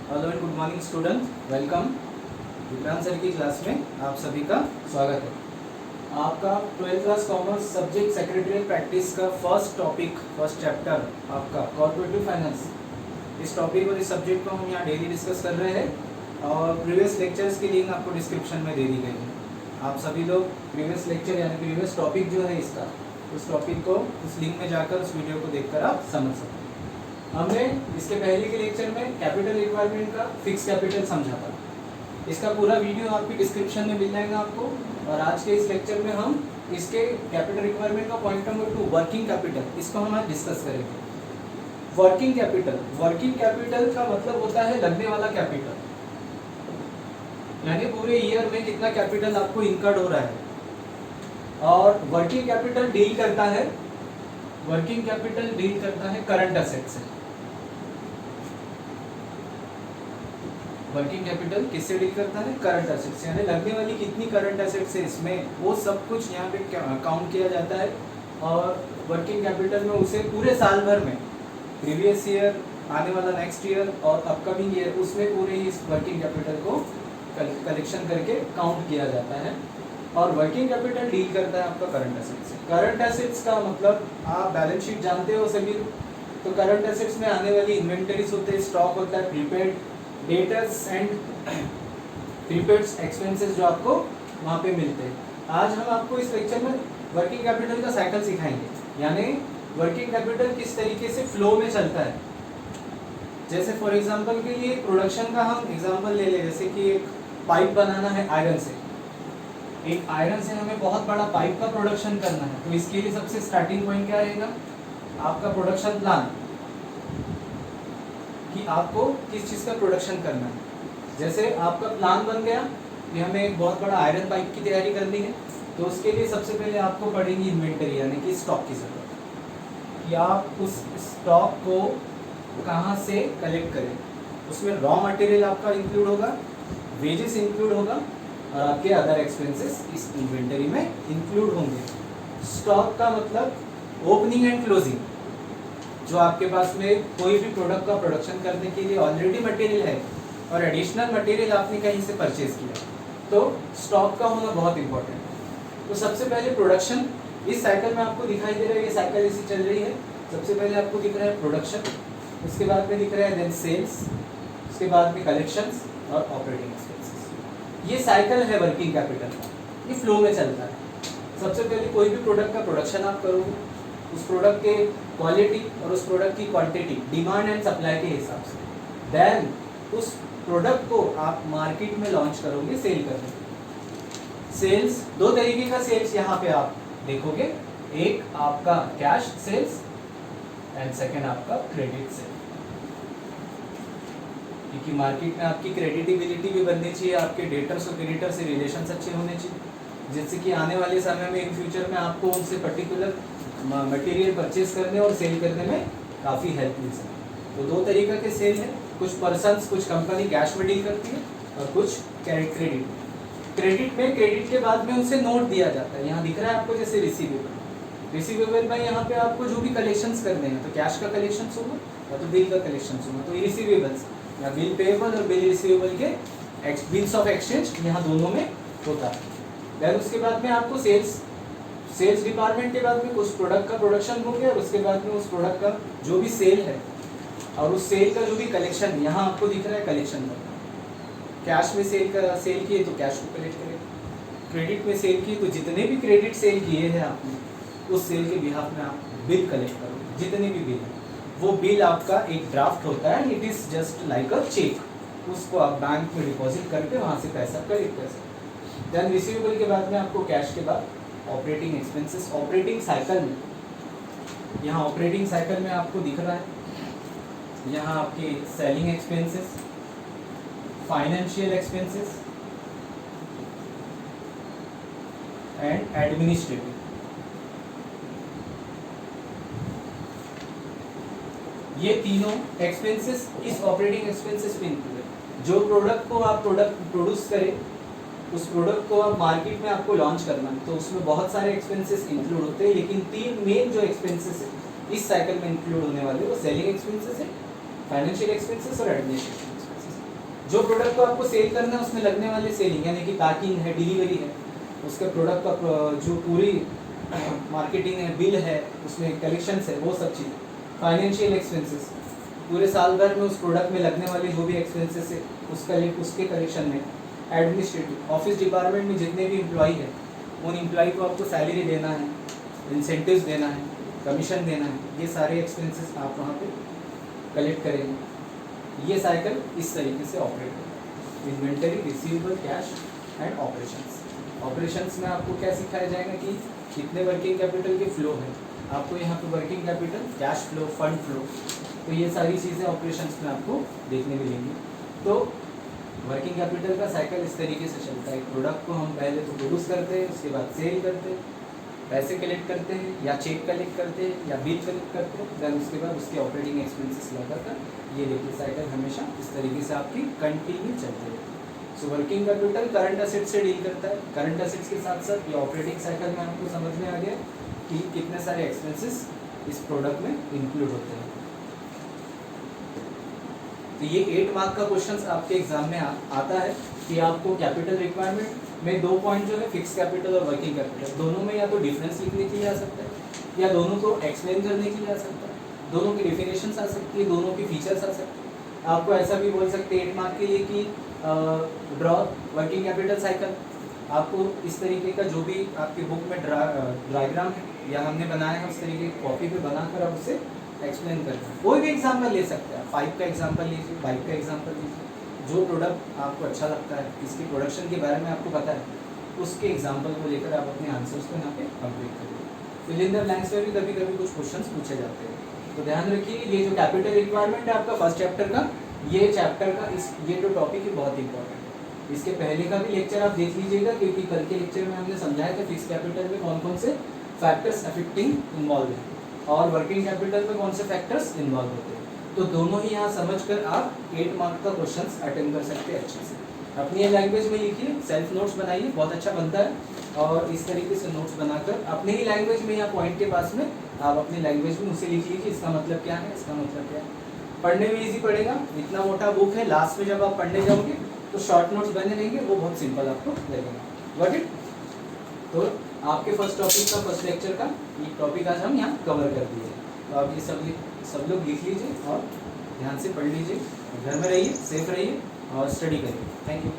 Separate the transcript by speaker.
Speaker 1: Hello and good morning student, welcome. Vikrant sir की class में आप सभी का स्वागत है। आपका 12th class commerce subject secretarial practice का फर्स्ट चैप्टर आपका कॉर्पोरेटिव फाइनेंस, इस टॉपिक और इस सब्जेक्ट को हम यहाँ डेली डिस्कस कर रहे हैं और प्रीवियस लेक्चर्स की लिंक आपको डिस्क्रिप्शन में दे दी गई है। आप सभी लोग प्रीवियस लेक्चर यानी प्रीवियस टॉपिक जो है इसका, उस टॉपिक को उस लिंक में जाकर उस वीडियो को देखकर आप समझ सकते हैं। हमने इसके पहले के लेक्चर में कैपिटल रिक्वायरमेंट का फिक्स कैपिटल समझा था। इसका पूरा वीडियो आपकी डिस्क्रिप्शन में मिल जाएगा आपको। और आज के इस लेक्चर में हम इसके कैपिटल रिक्वायरमेंट का पॉइंट नंबर 2 वर्किंग कैपिटल, इसको हम आज डिस्कस करेंगे। वर्किंग कैपिटल का मतलब होता है लगने वाला कैपिटल, यानी पूरे ईयर में कितना कैपिटल आपको इनकर्ड हो रहा है। और वर्किंग कैपिटल डील करता है करंट एसेट से। वर्किंग कैपिटल किससे डील करता है? करंट एसेट्स, यानी लगने वाली कितनी करंट एसेट्स है इसमें, वो सब कुछ यहाँ पे काउंट किया जाता है। और वर्किंग कैपिटल में उसे पूरे साल भर में, प्रीवियस ईयर, आने वाला नेक्स्ट ईयर और अपकमिंग ईयर, उसमें पूरे इस वर्किंग कैपिटल को कलेक्शन करके काउंट किया जाता है। और वर्किंग कैपिटल डील करता है आपका करंट एसेट्स से। करंट एसेट्स का मतलब आप बैलेंस शीट जानते हो सभी, तो करंट एसेट्स में आने वाली इन्वेंटरीज होते हैं, स्टॉक होता है, prepaid debtors and prepaid expenses जो आपको वहाँ पे मिलते हैं। आज हम आपको इस लेक्चर में वर्किंग कैपिटल का साइकिल सिखाएंगे, यानी वर्किंग कैपिटल किस तरीके से फ्लो में चलता है। जैसे फॉर एग्जांपल के लिए प्रोडक्शन का हम एग्जांपल ले लें, जैसे कि एक पाइप बनाना है आयरन से, एक आयरन से हमें बहुत बड़ा पाइप का प्रोडक्शन करना है, तो इसके लिए सबसे स्टार्टिंग पॉइंट क्या रहेगा? आपका प्रोडक्शन प्लान, कि आपको किस चीज़ का प्रोडक्शन करना है। जैसे आपका प्लान बन गया कि हमें एक बहुत बड़ा आयरन पाइप की तैयारी करनी है, तो उसके लिए सबसे पहले आपको पड़ेगी इन्वेंटरी, यानी कि स्टॉक की जरूरत, कि आप उस स्टॉक को कहाँ से कलेक्ट करें। उसमें रॉ मटेरियल आपका इंक्लूड होगा, वेजेस इंक्लूड होगा और आपके अदर एक्सपेंसेस इस इन्वेंटरी में इंक्लूड होंगे। स्टॉक का मतलब ओपनिंग एंड क्लोजिंग, जो आपके पास में कोई भी प्रोडक्ट का प्रोडक्शन करने के लिए ऑलरेडी मटेरियल है और एडिशनल मटेरियल आपने कहीं से परचेज किया, तो स्टॉक का होना बहुत इंपॉर्टेंट है। तो सबसे पहले प्रोडक्शन, इस साइकिल में आपको दिखाई दे रहा है, ये साइकिल ऐसी चल रही है। सबसे पहले आपको दिख रहा है प्रोडक्शन, उसके बाद में दिख रहा है देन सेल्स, उसके बाद में कलेक्शंस और ऑपरेटिंग एक्सपेंसेस। ये साइकिल है वर्किंग कैपिटल का, ये फ्लो में चलता है। सबसे पहले कोई भी प्रोडक्ट का प्रोडक्शन आप करोगे, उस प्रोडक्ट के क्वालिटी और उस प्रोडक्ट की क्वांटिटी, डिमांड एंड सप्लाई के हिसाब से, देन उस प्रोडक्ट को आप मार्केट में लॉन्च करोगे सेल करने। सेल्स, दो तरीके का सेल्स यहाँ पे आप देखोगे, एक आपका कैश सेल्स एंड सेकेंड आपका क्रेडिट सेल, क्योंकि मार्केट में आपकी क्रेडिटेबिलिटी भी बननी चाहिए, आपके डेटर्स और क्रेडिटर से रिलेशंस अच्छे होने चाहिए, जिससे कि आने वाले समय में इन फ्यूचर में आपको उनसे पर्टिकुलर मटेरियल परचेज करने और सेल करने में काफ़ी हेल्प मिल सके। तो दो तरीके के सेल हैं, कुछ पर्सन्स, कुछ कंपनी कैश में डील करती है और कुछ क्रेडिट में। क्रेडिट के बाद में उसे नोट दिया जाता है, यहाँ दिख रहा है आपको जैसे रिसीवेबल में यहाँ पे आपको जो भी कलेक्शंस करने हैं, तो कैश का कलेक्शन होगा या तो बिल का कलेक्शन होगा, तो रिसीवेबल्स या बिल पेएबल और बिल रिसीवेबल के बिल्स ऑफ एक्सचेंज यहाँ दोनों में होता है। देन उसके बाद में आपको सेल्स डिपार्टमेंट के बाद में कुछ प्रोडक्ट का प्रोडक्शन हो गया और उसके बाद में उस प्रोडक्ट का जो भी सेल है और उस सेल का जो भी कलेक्शन, यहाँ आपको दिख रहा है कलेक्शन का। कैश में सेल किए तो कैश को कलेक्ट करें, क्रेडिट में सेल किए तो जितने भी क्रेडिट सेल किए हैं आपने, उस सेल के बिहाफ में आप बिल कलेक्ट करोगे। जितने भी बिल है, वो बिल आपका एक ड्राफ्ट होता है, it is just like a cheque, उसको आप बैंक में डिपॉजिट करके वहाँ से पैसा कलेक्ट कर सकते। देन रिसीवेबल के बाद में आपको कैश के बाद ऑपरेटिंग एक्सपेंसेस, ऑपरेटिंग साइकिल में, यहाँ ऑपरेटिंग साइकिल में आपको दिख रहा है, यहाँ आपके selling expenses, financial expenses and administrative. ये तीनों एक्सपेंसेस इस ऑपरेटिंग एक्सपेंसेस में इंक्लूड है। जो प्रोडक्ट को आप प्रोड्यूस करें, उस प्रोडक्ट को आप मार्केट में आपको लॉन्च करना है, तो उसमें बहुत सारे एक्सपेंसेस इंक्लूड होते हैं, लेकिन तीन मेन जो एक्सपेंसेस है इस साइकिल में इंक्लूड होने वाले, वो सेलिंग एक्सपेंसेस है, फाइनेंशियल एक्सपेंसेस और एडमिनिस्ट्रेटिव एक्सपेंसेस। जो प्रोडक्ट को आपको सेल करना है उसमें लगने वाले सेलिंग यानी कि पैकिंग है, डिलीवरी है, उसके प्रोडक्ट का जो पूरी मार्केटिंग है, बिल है, उसमें कलेक्शंस है, वो सब चीज़। फाइनेंशियल एक्सपेंसेस, पूरे साल भर में उस प्रोडक्ट में लगने वाले जो भी एक्सपेंसेस है उसके कलेक्शन में। एडमिनिस्ट्रेटिव, ऑफिस डिपार्टमेंट में जितने भी एम्प्लॉई है उन एम्प्लॉई को आपको सैलरी देना है, इंसेंटिव्स देना है, कमीशन देना है, ये सारे एक्सपेंसेस आप वहाँ पे कलेक्ट करेंगे। ये साइकिल इस तरीके से ऑपरेट होगा। Inventory, receivable, cash and operations. Operations में आपको क्या सिखाया जाएगा कि कितने वर्किंग कैपिटल के फ्लो है, आपको यहाँ पे working capital, cash flow, fund flow, तो ये सारी चीज़ें ऑपरेशंस में आपको देखने मिलेंगी। तो वर्किंग कैपिटल का साइकिल इस तरीके से चलता है। प्रोडक्ट को हम पहले तो प्रोड्यूस करते हैं, उसके बाद सेल करते हैं, पैसे कलेक्ट करते हैं या चेक कलेक्ट करते हैं या बिल कलेक्ट करते हैं, देन उसके बाद उसके ऑपरेटिंग एक्सपेंसेस लगाकर ये देखिए साइकिल हमेशा इस तरीके से आपकी कंटिन्यू चलते रहती है। So working capital current asset से डील करता है। करंट एसेट्स के साथ साथ ये ऑपरेटिंग साइकिल में आपको समझ में आ गया कि कितने सारे एक्सपेंसेस इस प्रोडक्ट में इंक्लूड होते हैं। तो ये 8 मार्क का क्वेश्चन आपके एग्जाम में आता है कि आपको कैपिटल रिक्वायरमेंट में 2 पॉइंट जो है फिक्स कैपिटल और वर्किंग कैपिटल, दोनों में या तो डिफरेंस लिखने के लिए आ सकता है या दोनों को एक्सप्लेन करने के लिए आ सकता है, दोनों की डेफिनेशंस आ सकती है, दोनों की फीचर्स आ सकते हैं। आपको ऐसा भी बोल सकते हैं 8 मार्क के लिए कि ड्रॉ वर्किंग कैपिटल साइकिल। आपको इस तरीके का जो भी आपकी बुक में डायग्राम है या हमने बनाया है उस तरीके की कॉपी पे बनाकर आप उसे एक्सप्लेन करते हैं। कोई भी एग्जाम्पल ले सकते हैं, 5 का एग्जाम्पल लीजिए, बाइक का एग्जाम्पल लीजिए, जो प्रोडक्ट आपको अच्छा लगता है, इसकी प्रोडक्शन के बारे में आपको पता है, उसके एग्जाम्पल को लेकर आप अपने आंसर्स को यहाँ पे कंप्लीट करिए। फिल इन द ब्लैंक्स में भी कभी कभी कुछ क्वेश्चंस पूछे जाते हैं, तो ध्यान रखिए ये जो कैपिटल रिक्वायरमेंट है आपका फर्स्ट चैप्टर का, ये चैप्टर का ये जो टॉपिक है बहुत इंपॉर्टेंट है। इसके पहले का भी लेक्चर आप देख लीजिएगा क्योंकि कल के लेक्चर में हमने समझाया था फिक्स कैपिटल में कौन कौन से फैक्टर्स अफेक्टिंग इन्वॉल्व है और वर्किंग कैपिटल में कौन से फैक्टर्स इन्वॉल्व होते हैं। तो दोनों ही यहाँ समझकर आप 8 मार्क का क्वेश्चंस अटेंड कर सकते हैं अच्छे से। अपनी लैंग्वेज में लिखिए, सेल्फ नोट्स बनाइए, बहुत अच्छा बनता है। और इस तरीके से नोट्स बनाकर अपने ही लैंग्वेज में या पॉइंट के पास में आप अपनी लैंग्वेज में उसे लिख लीजिए, इसका मतलब क्या है, इसका मतलब क्या है। पढ़ने में ईजी पड़ेगा, इतना मोटा बुक है, लास्ट में जब आप पढ़ने जाओगे तो शॉर्ट नोट्स बने रहेंगे, वो बहुत सिंपल आपको लगेगा। Got it? तो आपके फर्स्ट टॉपिक का, फर्स्ट लेक्चर का ये टॉपिक आज हम यहाँ कवर कर दिए। तो आप ये सब लोग लिख लीजिए और ध्यान से पढ़ लीजिए, घर में रहिए, सेफ रहिए और स्टडी करिए। Thank you.